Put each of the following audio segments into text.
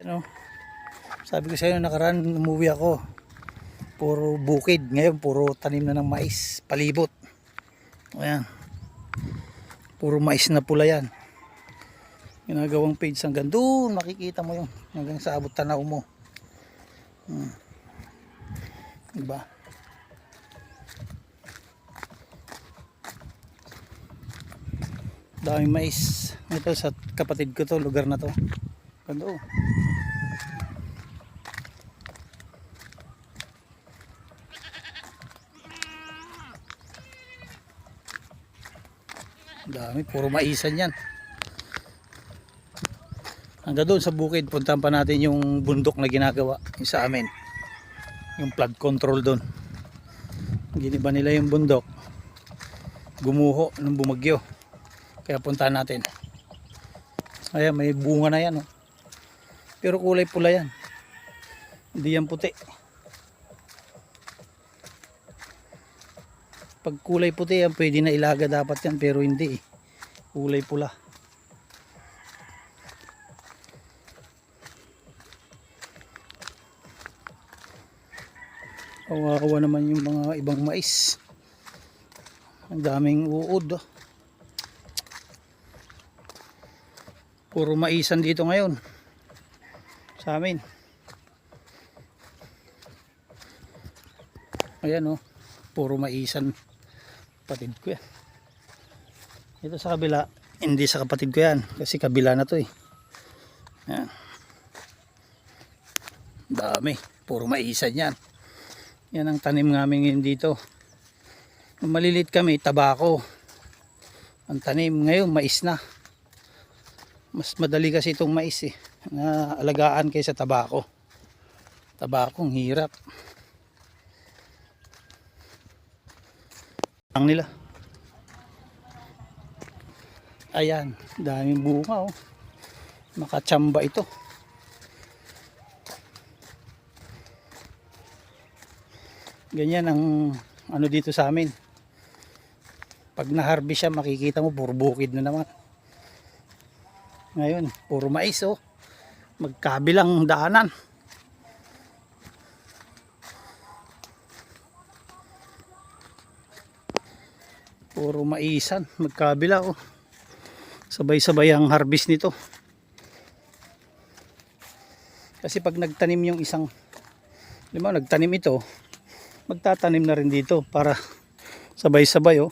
Ano? Sabi ko sa inyo nakaraan umuwi ako. Puro bukid. Ngayon puro tanim na ng mais. Palibot. Ayan. Puro mais na pula yan. Ginagawang page hanggang doon. Makikita mo yung hanggang sa abot tanaw mo. Diba? Daming mais. Ito sa kapatid ko to. Lugar na to. Ganda oh. Dami, puro maisan yan. Hanggang doon sa bukid, puntahan pa natin yung bundok na ginagawa yung sa amin. Yung flood control doon. Giniba nila yung bundok. Gumuho nung bumagyo. Kaya puntahan natin. Ayan, may bunga na yan. Oh. Pero kulay pula yan. Hindi yan puti. Pag kulay puti yan, pwede na ilaga dapat yan, pero hindi. Kulay pula. Kawawa naman yung mga ibang mais. Ang daming uod. Oh. Puro maisan dito ngayon. Sa amin. Ayan oh. Puro maisan. Kapatid ko yan. Ito sa kabila, hindi sa kapatid ko yan. Kasi kabila na to eh. Ayan. Dami. Puro maisan yan. Yan ang tanim namin ngayon dito. Nung malilit kami, tabako. Ang tanim ngayon, mais na. Mas madali kasi itong mais eh. Na alagaan kaysa tabako. Tabakong hirap. Ang nila. Ayan, daming bunga oh. Makachamba ito. Ganyan ang ano dito sa amin. Pag na-harvest siya, makikita mo puro bukid na naman. Ngayon, puro mais oh. Magkabilang daanan. Puro maisan, magkabila oh. Sabay-sabay ang harvest nito. Kasi pag nagtanim yung isang, nagtanim ito, magtatanim na rin dito para sabay-sabay oh.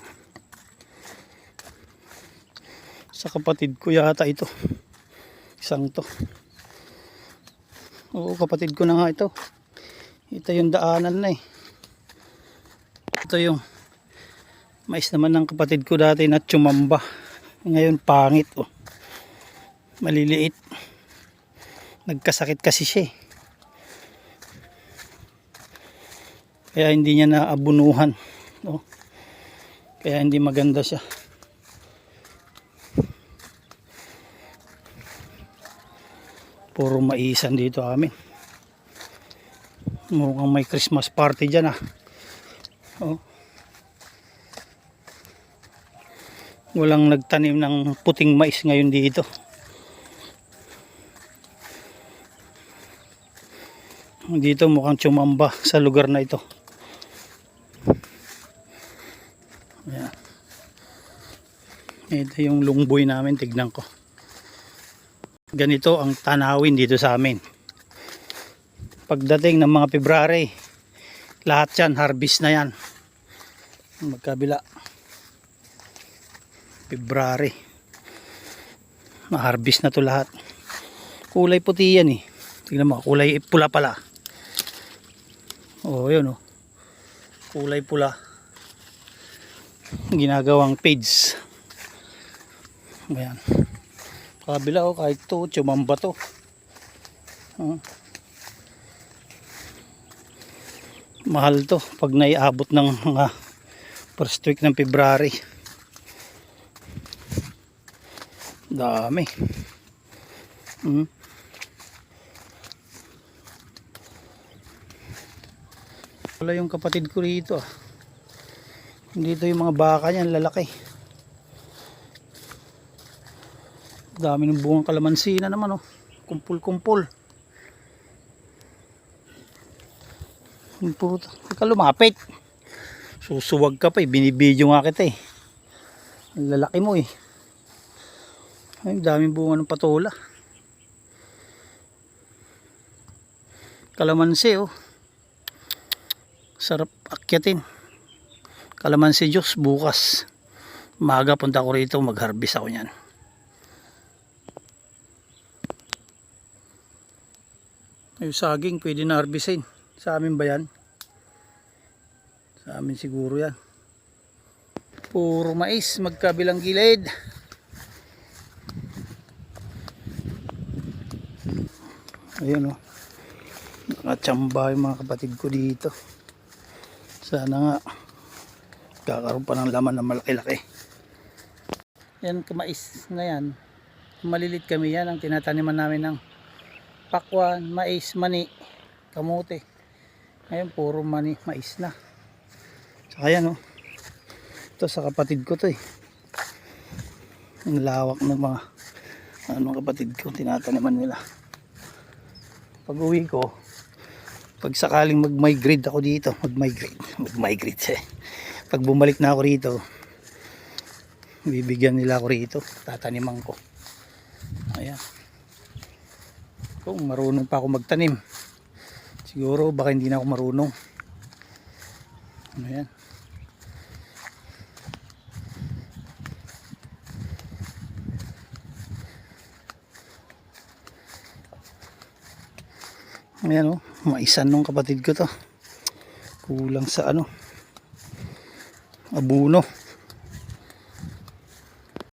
Sa kapatid ko yata ito. Isang to. Oo, kapatid ko na nga ito. Ito yung daanan na eh. Ito yung mais naman ng kapatid ko dati na tsumamba. Ngayon pangit oh. Maliliit. Nagkasakit kasi siya eh. Kaya hindi niya naabunuhan oh. Kaya hindi maganda siya. Puro maisan dito amin. Mukhang may Christmas party dyan ah. Oh. Walang nagtanim ng puting mais ngayon dito. Dito mukhang tsumamba sa lugar na ito. Ayan. Ito yung lungboy namin, tignan ko. Ganito ang tanawin dito sa amin. Pagdating ng mga February, lahat yan, harvest na yan. Magkabila. February. Ma-harvest na to lahat. Kulay puti yan eh. Tingnan mo, kulay pula pala. Oh, yun oh. Kulay pula. Ginagawang page. Ayan. Kabila oh, kahit to, tsumamba to. Mahal to pag naiabot ng mga first week ng February. Dami. Wala yung kapatid ko rito ah. Dito yung mga baka niyan, lalaki. Dami ng bungang kalamansi na naman oh. Kumpul-kumpul. Puta, huwag ka lumapit. Susuwag ka pa eh. Binibidyo nga kita eh. Ang lalaki mo eh. Ay, daming bunga ng patola. Kalamansi oh. Sarap akyatin. Kalamansi juice bukas. Maga punta ko rito, mag-harvest ako niyan. Yung saging pwede na harvestin. Sa amin ba yan? Sa amin siguro yan. Puro mais magkabilang gilid. Ayun oh. Nakachamba yung mga kapatid ko dito. Sana nga kakaroon pa ng laman na malaki-laki. Yan kamais na yan. Malilit kami yan ang tinataniman namin ng pakwan, mais, mani, kamote. Ngayon puro mani, mais na. Saka yan oh. Ito sa kapatid ko to eh. Ang lawak ng mga kapatid ko tinataniman nila. Pag uwi ko, pag sakaling mag-migrate ako dito, mag-migrate eh. Pag bumalik na ako rito, bibigyan nila ako rito, tataniman ko. Ayan. Kung marunong pa ako magtanim, siguro baka hindi na ako marunong. Ayan. Ayan oh, maisan nung kapatid ko to. Kulang sa ano, abuno.